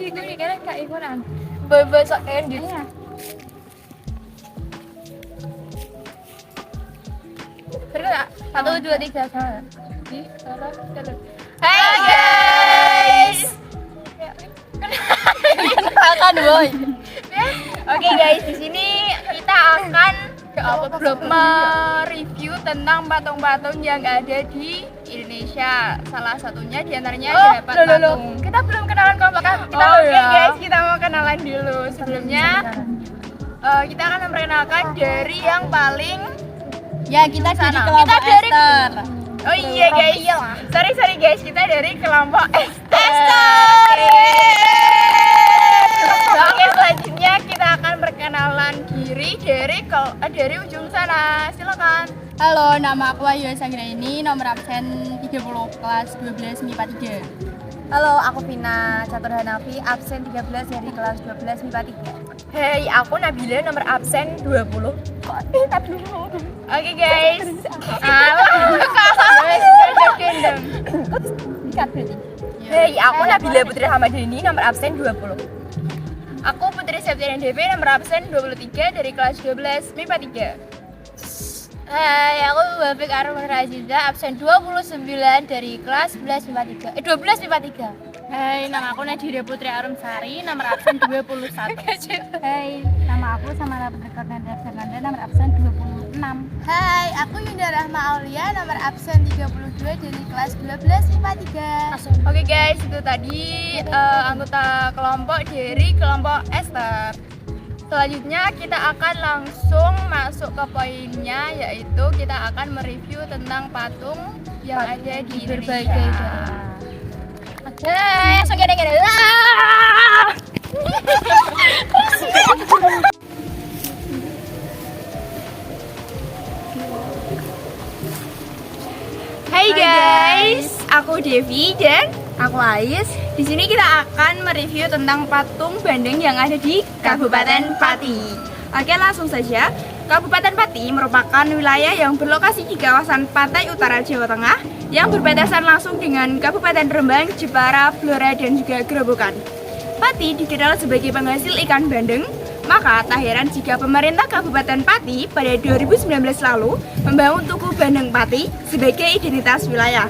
Jadi gue kira kayak ikutan. Besok ending. Bener nggak? 1, 2, 3 salah. Hai guys. Kenalkan boy. Oke guys, di sini kita akan mereview tentang patung-patung yang ada di Indonesia. Salah satunya diantaranya Jeneponto Patung. Kita belum kenalan kelompok kita. Guys, kita mau kenalan dulu. Sebelumnya kita akan memperkenalkan dari yang paling kita dari sana. kelompok Kita dari Esther. Oh iya guys, sorry guys, kita dari kelompok Esther. Oke, selanjutnya kita akan perkenalan diri dari ujung sana. Silakan. Halo, nama aku Ayu Sanggraini, nomor absen 30 kelas 12 MIPA 3. Halo, aku Vina Catur Hanafi, absen 13 dari kelas 12 MIPA 3. Hey, aku Nabila, nomor absen 20. Oke guys. Hey, aku Nabila Putri Hamadini, nomor absen 20. Aku Putri Septian DP, nomor absen 23 dari kelas 12 MIPA 3. Hai, aku Wafik Arman Raziza, absen 29 dari kelas 11 MIPA 3. 12 MIPA 3. Hai, nama aku Nadira Putri Arumsari, nomor absen 21. Hai, nama aku Samara Putri Kornanda Fernanda, nomor absen 26. Hai, aku Yunda Rahma Aulia, nomor absen 32 dari kelas 12 MIPA 3. Oke guys, itu tadi anggota kelompok dari kelompok Esther. Selanjutnya kita akan langsung masuk ke poinnya, yaitu kita akan mereview tentang patung yang ada di berbagai Indonesia. daerah. Oke, langsung gede-gede. Hai guys, aku Devi dan Aku Ais. di sini kita akan mereview tentang patung Bandeng yang ada di Kabupaten Pati. Oke, langsung saja. Kabupaten Pati merupakan wilayah yang berlokasi di kawasan pantai utara Jawa Tengah yang berbatasan langsung dengan Kabupaten Rembang, Jepara, Blora, dan juga Gerobokan. Pati dikenal sebagai penghasil ikan bandeng, maka tak heran jika pemerintah Kabupaten Pati pada 2019 lalu membangun Tugu Bandeng Pati sebagai identitas wilayah.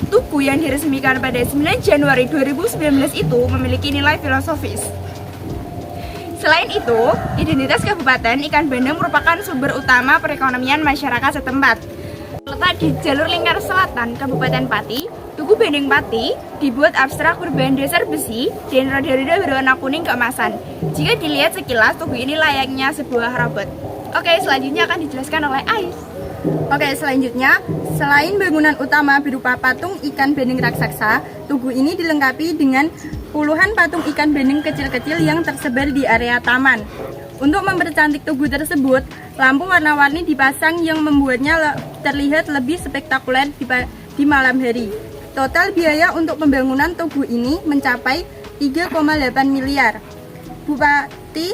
Tugu yang diresmikan pada 9 Januari 2019 itu memiliki nilai filosofis. Selain itu, identitas Kabupaten Ikan Bandeng merupakan sumber utama perekonomian masyarakat setempat. Letak di jalur lingkar selatan Kabupaten Pati, Tugu Bandeng Pati dibuat abstrak berbahan dasar besi dan roda-roda berwarna kuning keemasan. Jika dilihat sekilas, tugu ini layaknya sebuah robot. Oke, selanjutnya akan dijelaskan oleh Ais. Oke, selanjutnya, selain bangunan utama berupa patung ikan bandeng raksasa, tugu ini dilengkapi dengan puluhan patung ikan bandeng kecil-kecil yang tersebar di area taman. Untuk mempercantik tugu tersebut, lampu warna-warni dipasang yang membuatnya terlihat lebih spektakuler di malam hari. Total biaya untuk pembangunan tugu ini mencapai 3,8 miliar. Bupati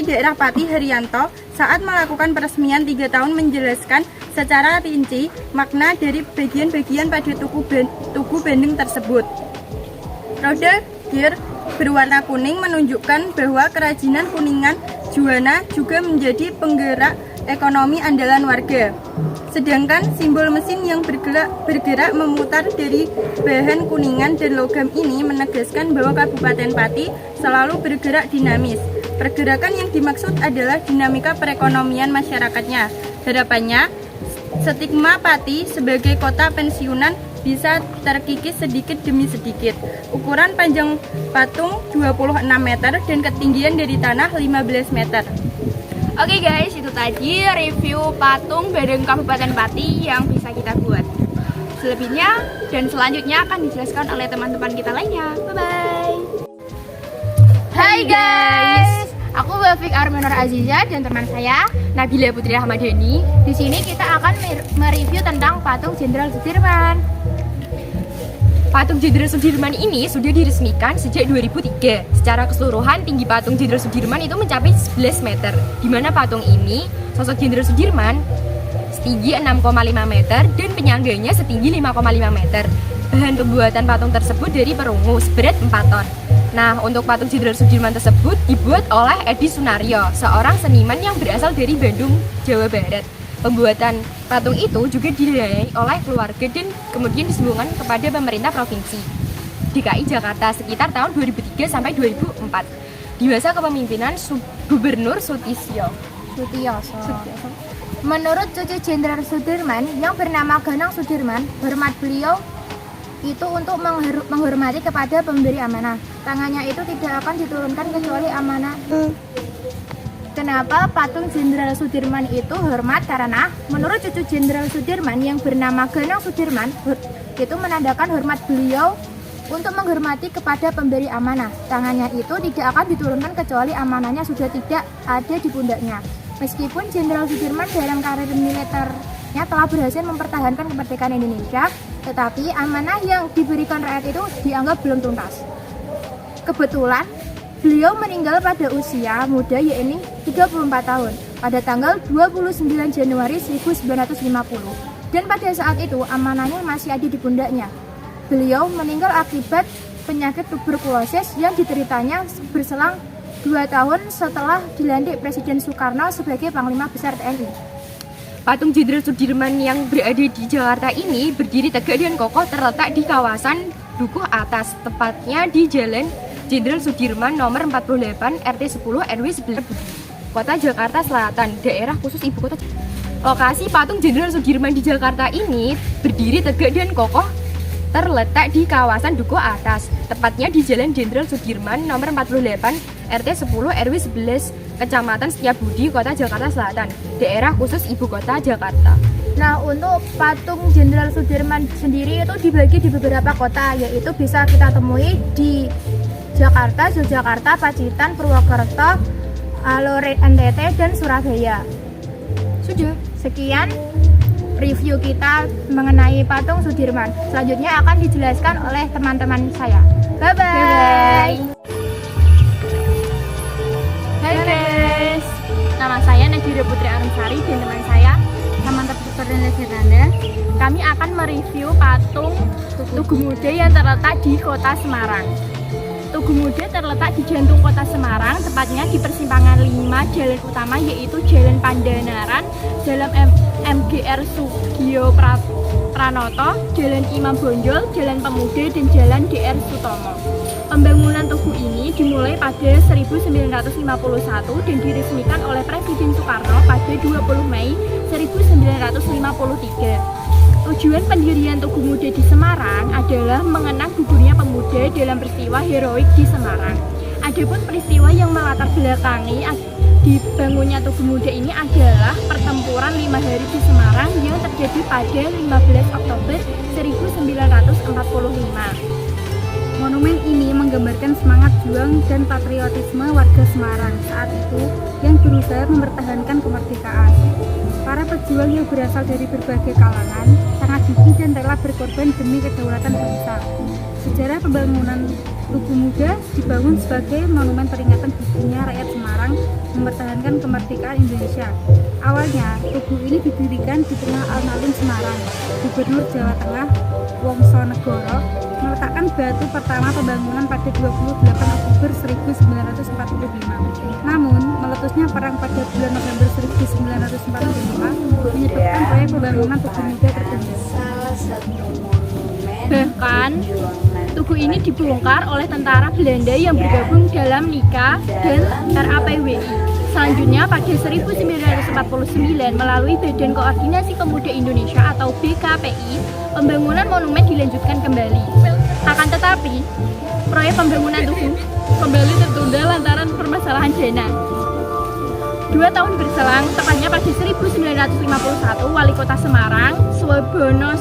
Daerah Pati Haryanto saat melakukan peresmian 3 tahun menjelaskan secara rinci makna dari bagian-bagian pada tugu bandeng tersebut. Roda gear berwarna kuning menunjukkan bahwa kerajinan Kuningan Juwana juga menjadi penggerak ekonomi andalan warga. Sedangkan simbol mesin yang bergerak memutar dari bahan kuningan dan logam ini menegaskan bahwa Kabupaten Pati selalu bergerak dinamis. Pergerakan yang dimaksud adalah dinamika perekonomian masyarakatnya. Harapannya, stigma Pati sebagai kota pensiunan bisa terkikis sedikit demi sedikit. Ukuran panjang patung 26 meter dan ketinggian dari tanah 15 meter. Oke guys, itu tadi review patung Bandeng Kabupaten Pati yang bisa kita buat. Selebihnya dan selanjutnya akan dijelaskan oleh teman-teman kita lainnya. Bye-bye. Hai guys, aku Wafik Armanur Aziza dan teman saya Nabila Putri Ahmadani. Di sini kita akan mereview tentang patung Jenderal Sudirman. Patung Jenderal Sudirman ini sudah diresmikan sejak 2003. Secara keseluruhan tinggi patung Jenderal Sudirman itu mencapai 11 meter. Di mana patung ini, sosok Jenderal Sudirman setinggi 6,5 meter dan penyangganya setinggi 5,5 meter. Bahan pembuatan patung tersebut dari perunggu seberat 4 ton. Nah, untuk patung Jenderal Sudirman tersebut dibuat oleh Edi Sunaryo, seorang seniman yang berasal dari Bandung, Jawa Barat. Pembuatan patung itu juga didanai oleh keluarga dan kemudian disambungkan kepada pemerintah provinsi DKI Jakarta sekitar tahun 2003 sampai 2004 di masa kepemimpinan Gubernur Sutisyo. Menurut cucu Jenderal Sudirman yang bernama Ganang Sudirman, hormat beliau itu untuk menghormati kepada pemberi amanah. Tangannya itu tidak akan diturunkan kecuali amanah. Kenapa patung Jenderal Sudirman itu hormat? Karena menurut cucu Jenderal Sudirman yang bernama Ganang Sudirman itu menandakan hormat beliau untuk menghormati kepada pemberi amanah. Tangannya itu tidak akan diturunkan kecuali amanahnya sudah tidak ada di pundaknya. Meskipun Jenderal Sudirman dalam karir militernya telah berhasil mempertahankan kemerdekaan Indonesia, tetapi amanah yang diberikan rakyat itu dianggap belum tuntas. Kebetulan beliau meninggal pada usia muda, yaitu 34 tahun pada tanggal 29 Januari 1950. Dan pada saat itu amanahnya masih ada di pundaknya. Beliau meninggal akibat penyakit tuberkulosis yang dideritanya berselang 2 tahun setelah dilantik Presiden Soekarno sebagai Panglima Besar TNI. Patung Jenderal Sudirman yang berada di Jakarta ini berdiri tegak dan kokoh terletak di kawasan Dukuh Atas, tepatnya di Jalan Jenderal Sudirman nomor 48 RT 10 RW 11 Kota Jakarta Selatan, daerah khusus ibu kota. Lokasi patung Jenderal Sudirman di Jakarta ini berdiri tegak dan kokoh terletak di kawasan Dukuh Atas, tepatnya di Jalan Jenderal Sudirman nomor 48 RT 10 RW 11 Kecamatan Setiabudi, Kota Jakarta Selatan, daerah khusus ibu kota Jakarta. Nah, untuk patung Jenderal Sudirman sendiri itu dibagi di beberapa kota, yaitu bisa kita temui di Jakarta, Yogyakarta, Pacitan, Purwokerto, Loret, NTT, dan Surabaya. Sudah, sekian review kita mengenai patung Sudirman. Selanjutnya akan dijelaskan oleh teman-teman saya. Bye-bye. Hai guys, nama saya Nadira Putri Arumsari dan teman saya Samantha Putri Fernanda. Kami akan mereview patung Tugu Muda yang terletak di Kota Semarang. Tugu Muda terletak di jantung Kota Semarang, tepatnya di persimpangan 5 jalan utama, yaitu Jalan Pandanaran, Jalan MGR Sugiyo Pranoto, Jalan Imam Bonjol, Jalan Pemuda, dan Jalan DR Sutomo. Pembangunan tugu ini dimulai pada 1951 dan diresmikan oleh Presiden Soekarno pada 20 Mei 1953. Tujuan pendirian Tugu Muda di Semarang adalah mengenang gugurnya pemuda dalam peristiwa heroik di Semarang. Adapun peristiwa yang melatar belakangi dibangunnya Tugu Muda ini adalah pertempuran 5 hari di Semarang yang terjadi pada 15 Oktober 1945. Monumen ini menggambarkan semangat juang dan patriotisme warga Semarang saat itu yang berusaha mempertahankan kemerdekaan. Para pejuang yang berasal dari berbagai kalangan sangat gigih dan rela berkorban demi kedaulatan bangsa. Sejarah pembangunan Tugu Muda dibangun sebagai monumen peringatan gigihnya rakyat Semarang mempertahankan kemerdekaan Indonesia. Awalnya, tugu ini didirikan di tengah alun-alun Semarang. Gubernur Jawa Tengah, Wongsonegoro, meletakkan batu pertama pembangunan pada 28 Oktober 1945. Namun, meletusnya perang pada bulan November 1945 menyebabkan proyek pembangunan Tugu Muda tertunda. Bahkan, tugu ini dibongkar oleh tentara Belanda yang bergabung dalam NIKA dan RAPWI. Selanjutnya pada 1949 melalui Badan Koordinasi Pemuda Indonesia atau BKPI, pembangunan monumen dilanjutkan kembali. Akan tetapi, proyek pembangunan tugu kembali tertunda lantaran permasalahan dana. 2 tahun berselang, tepatnya pada 1951, Wali Kota Semarang, Swabono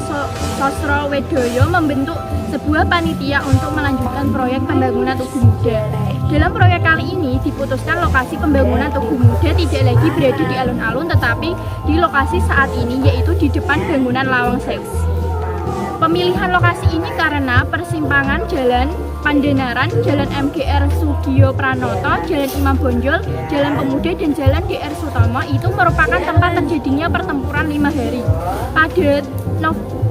Sosrowedoyo membentuk sebuah panitia untuk melanjutkan proyek pembangunan Tugu Muda. Dalam proyek kali ini diputuskan lokasi pembangunan Tugu Muda tidak lagi berada di alun-alun, tetapi di lokasi saat ini, yaitu di depan bangunan Lawang Sewu. Pemilihan lokasi ini karena persimpangan Jalan Pandanaran, Jalan MGR Sugiyo Pranoto, Jalan Imam Bonjol, Jalan Pemuda, dan Jalan DR Sutomo itu merupakan tempat terjadinya pertempuran 5 hari.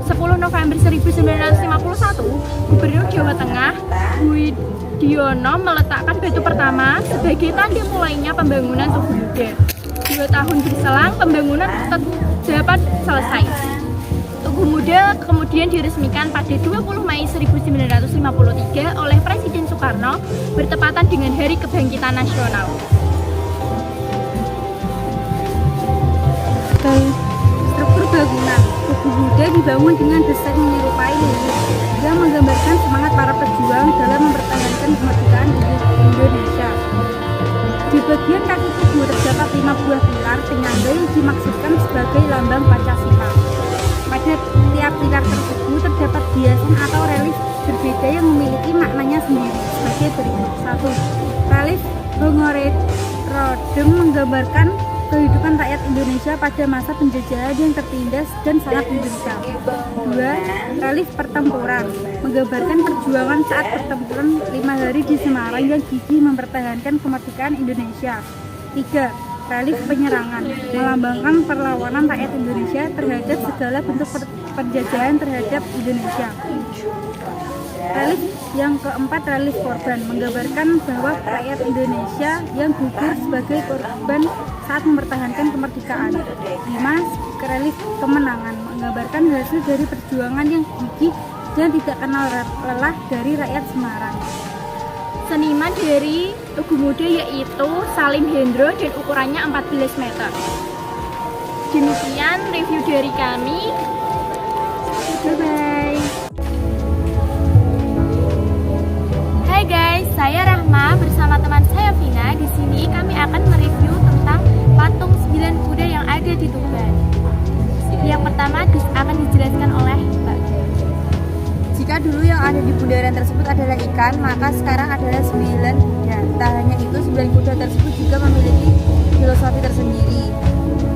10 November 1951, Gubernur Jawa Tengah Buidiono meletakkan batu pertama sebagai tanda mulainya pembangunan Tugu Muda. 2 tahun berselang, pembangunan dapat selesai. Tugu Muda kemudian diresmikan pada 20 Mei 1953 oleh Presiden Soekarno bertepatan dengan Hari Kebangkitan Nasional. Struktur bangunan Tugu Muda dibangun dengan desain menyerupai lilin yang menggambarkan semangat para pejuang dalam mempertahankan kemerdekaan Indonesia. Di bagian kaki tugu terdapat 5 buah pilar penyangga yang dimaksudkan sebagai lambang Pancasila. Pada tiap pilar tersebut terdapat hiasan atau relief berbeda yang memiliki maknanya sendiri sebagai berikut. 1. Relief Bongoredrodeng menggambarkan kehidupan rakyat Indonesia pada masa penjajahan yang tertindas dan sangat menderita. 2. Relief pertempuran menggambarkan perjuangan saat pertempuran 5 hari di Semarang yang gigih mempertahankan kemerdekaan Indonesia. 3. Relief penyerangan melambangkan perlawanan rakyat Indonesia terhadap segala bentuk penjajahan terhadap Indonesia. Relief yang keempat, relief korban menggambarkan bahwa rakyat Indonesia yang gugur sebagai korban saat mempertahankan kemerdekaan. 5. Relief kemenangan menggambarkan hasil dari perjuangan yang gigih dan tidak kenal lelah dari rakyat Semarang. Seniman dari Tugu Muda yaitu Salim Hendro dan ukurannya 14 meter. Demikian review dari kami. Bye-bye. Hai guys, saya Rahma bersama teman saya Vina. Di sini kami akan mereview tentang patung 9 kuda yang ada di Tuban. Yang pertama akan dijelaskan oleh Mbak. Jika dulu yang ada di bundaran tersebut adalah ikan, maka sekarang adalah 9 kuda. Tak hanya itu, 9 kuda tersebut juga memiliki filosofi tersendiri.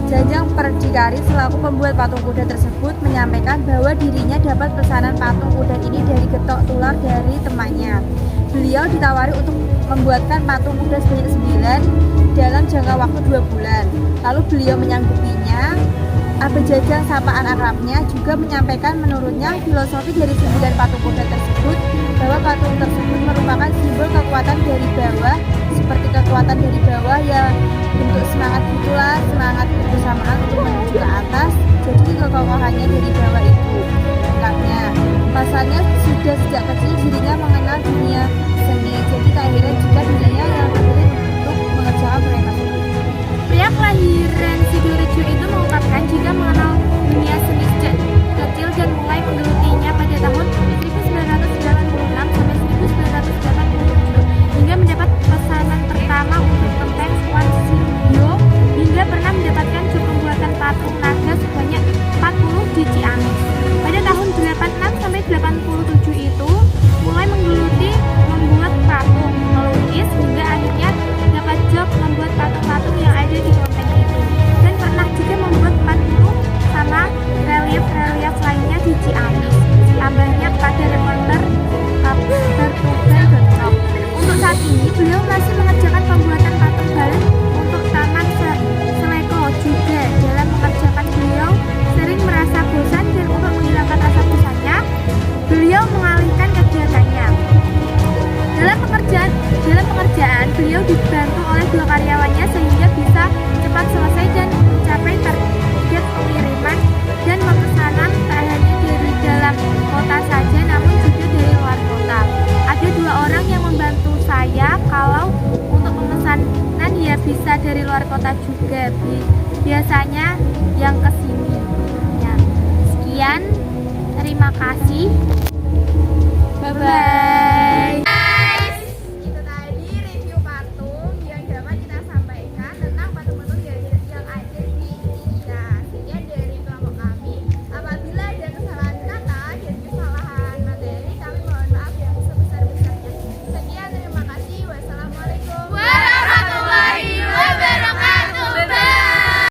Janjang Perdikari selaku pembuat patung kuda tersebut menyampaikan bahwa dirinya dapat pesanan patung kuda ini dari getok tular dari temannya. Beliau ditawari untuk membuatkan patung kuda sebanyak 9 dalam jangka waktu 2 bulan. Lalu beliau menyanggupinya. Abe Jajang sapaan akrabnya juga menyampaikan menurutnya filosofi dari 9 patung kuda tersebut bahwa patung tersebut merupakan simbol kekuatan dari bawah, seperti kekuatan dari bawah yang bentuk semangat gitulah, semangat kebersamaan untuk menuju ke atas. Jadi kekokohannya dari bawah itu ungkapnya. Pasalnya sudah sejak kecil dirinya mengenal dunia seni, jadi tak heran jika dirinya yang terpilih untuk mengerjakan proyek tersebut. Pria kelahiran Sidorejo itu mengungkapkan jika mengenal dunia seni sejak kecil dan mulai menggelutinya pada tahun 1986 sampai 1987 hingga mendapat pesanan pertama untuk tentang Swan Sindio hingga pernah mendapatkan job pembuatan patung naga sebanyak 40 di Ciamis. Pada tahun 86 sampai 87 itu mulai menggeluti membuat patung, melukis hingga akhirnya dapat job membuat patung-patung yang ada di kelenteng itu, dan pernah juga membuat 40 sama relief-relief lainnya di Ciamis. Tambahnya pada reporter Tuban.com. Untuk saat ini beliau masih mengerjakan pembuatan patung balen untuk Taman Seleko. Juga dalam mengerjakan beliau sering merasa bosan, dan untuk menghilangkan rasa bosannya beliau mengalihkan kegiatannya. Dalam pengerjaan beliau dibantu oleh 2 karyawannya sehingga bisa cepat selesai dan mencapai target pengiriman dan pemesanan tak hanya dari dalam kota saja namun juga dari luar kota. Ada 2 orang yang membantu saya kalau untuk pemesanan ya bisa dari luar kota juga, biasanya yang kesini. Ya. Sekian, terima kasih. Bye-bye.